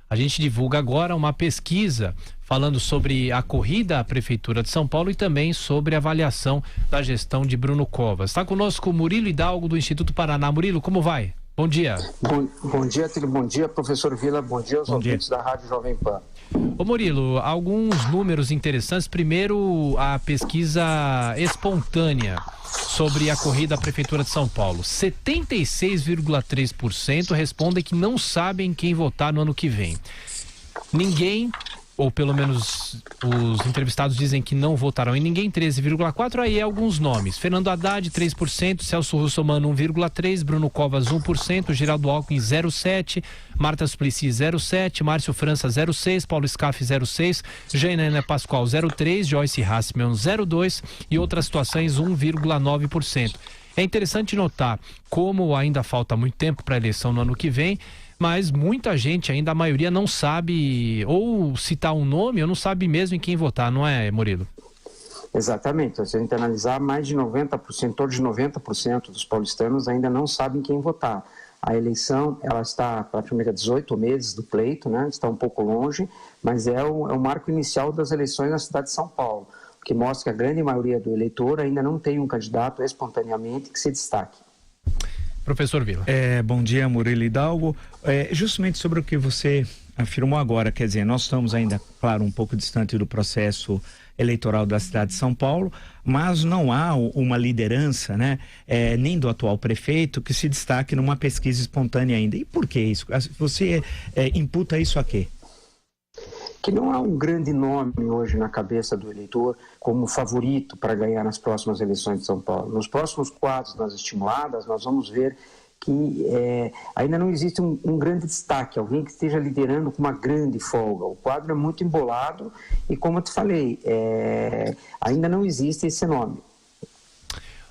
A gente divulga agora uma pesquisa falando sobre a corrida à Prefeitura de São Paulo e também sobre a avaliação da gestão de Bruno Covas. Está conosco o Murilo Hidalgo, do Instituto Paraná. Murilo, como vai? Bom dia. Bom dia, Tilo. Bom dia, professor Vila. Bom dia aos ouvintes da Rádio Jovem Pan. Ô Murilo, alguns números interessantes. Primeiro, a pesquisa espontânea sobre a corrida à Prefeitura de São Paulo. 76,3% respondem que não sabem quem votar no ano que vem. Ninguém, ou pelo menos os entrevistados dizem que não votarão em ninguém, 13,4%. Aí alguns nomes: Fernando Haddad, 3%, Celso Russomano, 1,3%, Bruno Covas, 1%, Geraldo Alckmin, 0,7%, Marta Suplicy, 0,7%, Márcio França, 0,6%, Paulo Scaff, 0,6%, Janaína Pascoal, 0,3%, Joyce Hasselmann, 0,2% e outras situações, 1,9%. É interessante notar como ainda falta muito tempo para a eleição no ano que vem, mas muita gente ainda, a maioria, não sabe ou citar um nome ou não sabe mesmo em quem votar, não é, Murilo? Exatamente. Se a gente analisar, mais de 90%, todos de 90% dos paulistanos ainda não sabem quem votar. A eleição, ela está praticamente a 18 meses do pleito, né? Está um pouco longe, mas é o marco inicial das eleições na cidade de São Paulo, que mostra que a grande maioria do eleitor ainda não tem um candidato espontaneamente que se destaque. Professor Vila. Bom dia, Murilo Hidalgo. Justamente sobre o que você afirmou agora, quer dizer, nós estamos ainda, claro, um pouco distante do processo eleitoral da cidade de São Paulo, mas não há uma liderança, né, nem do atual prefeito que se destaque numa pesquisa espontânea ainda. E por que isso? Você imputa isso a quê? Que não há um grande nome hoje na cabeça do eleitor como favorito para ganhar nas próximas eleições de São Paulo. Nos próximos quadros das estimuladas, nós vamos ver que ainda não existe um grande destaque, alguém que esteja liderando com uma grande folga. O quadro é muito embolado e, como eu te falei, ainda não existe esse nome.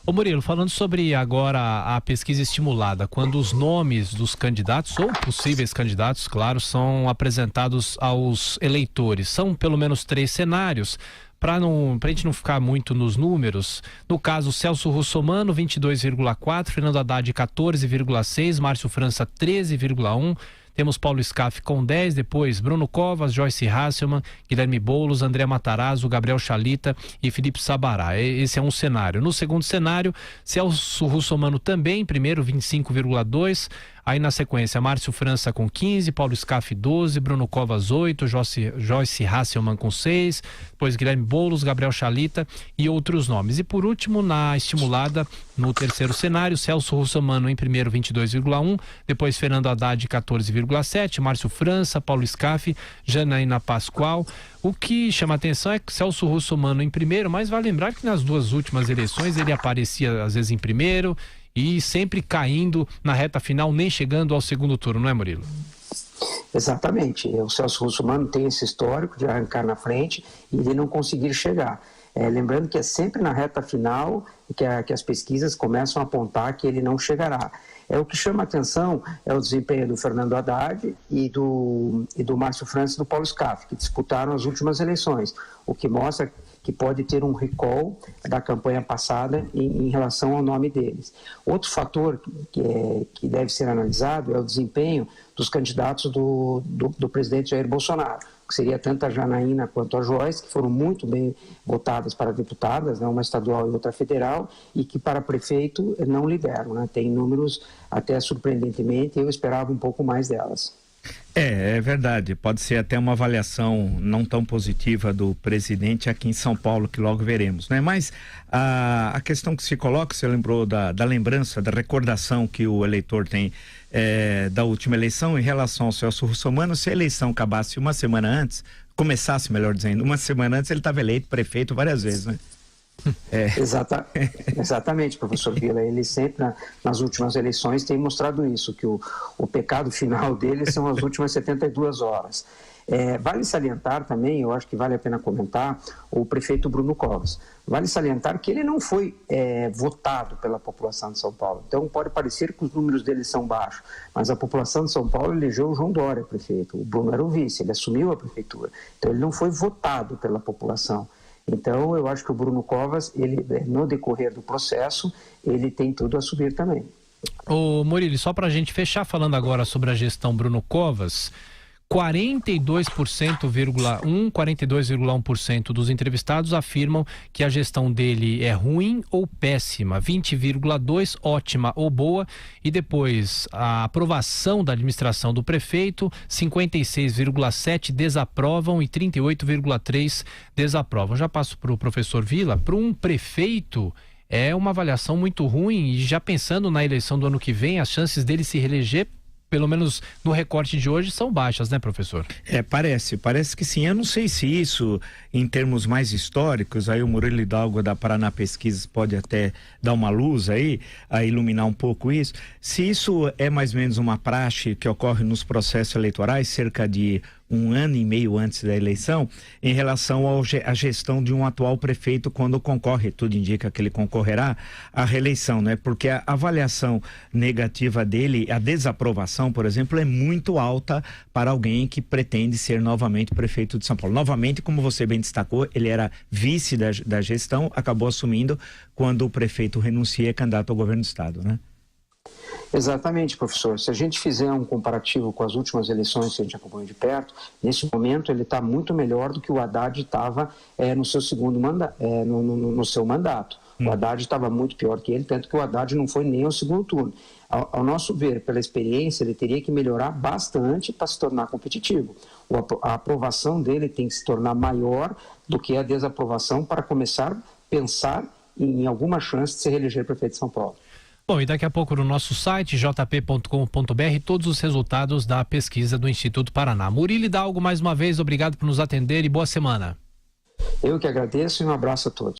Ô Murilo, falando sobre agora a pesquisa estimulada, quando os nomes dos candidatos, ou possíveis candidatos, claro, são apresentados aos eleitores, são pelo menos 3 cenários, para a gente não ficar muito nos números. No caso, Celso Russomano, 22,4%, Fernando Haddad, 14,6%, Márcio França, 13,1%, temos Paulo Scaff com 10%, depois Bruno Covas, Joyce Hasselmann, Guilherme Boulos, André Matarazzo, Gabriel Chalita e Felipe Sabará. Esse é um cenário. No segundo cenário, Celso Russomano também, primeiro 25,2%, aí na sequência Márcio França com 15%, Paulo Scaff 12%, Bruno Covas 8%, Joyce Hasselmann com 6%, depois Guilherme Boulos, Gabriel Chalita e outros nomes. E por último, na estimulada, no terceiro cenário, Celso Russomano em primeiro 22,1%, depois Fernando Haddad 14,7%, Márcio França, Paulo Scaff, Janaína Pascoal. O que chama atenção é que Celso Russomano em primeiro, mas vale lembrar que nas duas últimas eleições ele aparecia às vezes em primeiro e sempre caindo na reta final, nem chegando ao segundo turno, não é, Murilo? Exatamente. O Celso Russomano tem esse histórico de arrancar na frente e de não conseguir chegar. Lembrando que é sempre na reta final que as pesquisas começam a apontar que ele não chegará. O que chama atenção é o desempenho do Fernando Haddad e do Márcio França e do Paulo Scaff, que disputaram as últimas eleições, o que mostra que pode ter um recall da campanha passada em relação ao nome deles. Outro fator que deve ser analisado é o desempenho dos candidatos do presidente Jair Bolsonaro, que seria tanto a Janaína quanto a Joyce, que foram muito bem votadas para deputadas, né, uma estadual e outra federal, e que para prefeito não lideram, né, tem números até surpreendentemente, eu esperava um pouco mais delas. É verdade, pode ser até uma avaliação não tão positiva do presidente aqui em São Paulo, que logo veremos, né? Mas a questão que se coloca, você lembrou da lembrança, da recordação que o eleitor tem da última eleição em relação ao Celso Russomano. Se a eleição acabasse uma semana antes, começasse, melhor dizendo, uma semana antes, ele estava eleito prefeito várias vezes, né? Exatamente, professor Vila. Ele sempre, nas últimas eleições, tem mostrado isso, que o pecado final dele são as últimas 72 horas. Vale salientar também, eu acho que vale a pena comentar, o prefeito Bruno Covas. Vale salientar que ele não foi votado pela população de São Paulo. Então pode parecer que os números dele são baixos, mas a população de São Paulo elegeu o João Dória prefeito. O Bruno era o vice, ele assumiu a prefeitura. Então ele não foi votado pela população. Então, eu acho que o Bruno Covas, ele, no decorrer do processo, ele tem tudo a subir também. Ô Murilo, só para a gente fechar falando agora sobre a gestão Bruno Covas, 42,1% dos entrevistados afirmam que a gestão dele é ruim ou péssima, 20,2% ótima ou boa, e depois a aprovação da administração do prefeito, 56,7% desaprovam e 38,3% desaprovam. Já passo para o professor Vila. Para um prefeito é uma avaliação muito ruim, e já pensando na eleição do ano que vem, as chances dele se reeleger, pelo menos no recorte de hoje, são baixas, né, professor? Parece que sim. Eu não sei se isso, em termos mais históricos, aí o Murilo Hidalgo da Paraná Pesquisas pode até dar uma luz aí, a iluminar um pouco isso. Se isso é mais ou menos uma praxe que ocorre nos processos eleitorais, cerca de 1 ano e meio antes da eleição, em relação à gestão de um atual prefeito quando concorre, tudo indica que ele concorrerá à reeleição, né? Porque a avaliação negativa dele, a desaprovação, por exemplo, é muito alta para alguém que pretende ser novamente prefeito de São Paulo. Novamente, como você bem destacou, ele era vice da gestão, acabou assumindo quando o prefeito renuncia e é candidato ao governo do estado, né? Exatamente, professor. Se a gente fizer um comparativo com as últimas eleições que a gente acompanhou de perto, nesse momento ele está muito melhor do que o Haddad estava no seu segundo mandato, no seu mandato. O Haddad estava muito pior que ele, tanto que o Haddad não foi nem ao segundo turno. Ao nosso ver, pela experiência, ele teria que melhorar bastante para se tornar competitivo. A aprovação dele tem que se tornar maior do que a desaprovação para começar a pensar em alguma chance de se reeleger prefeito de São Paulo. Bom, e daqui a pouco no nosso site, jp.com.br, todos os resultados da pesquisa do Instituto Paraná. Murilo Hidalgo, mais uma vez, obrigado por nos atender e boa semana. Eu que agradeço e um abraço a todos.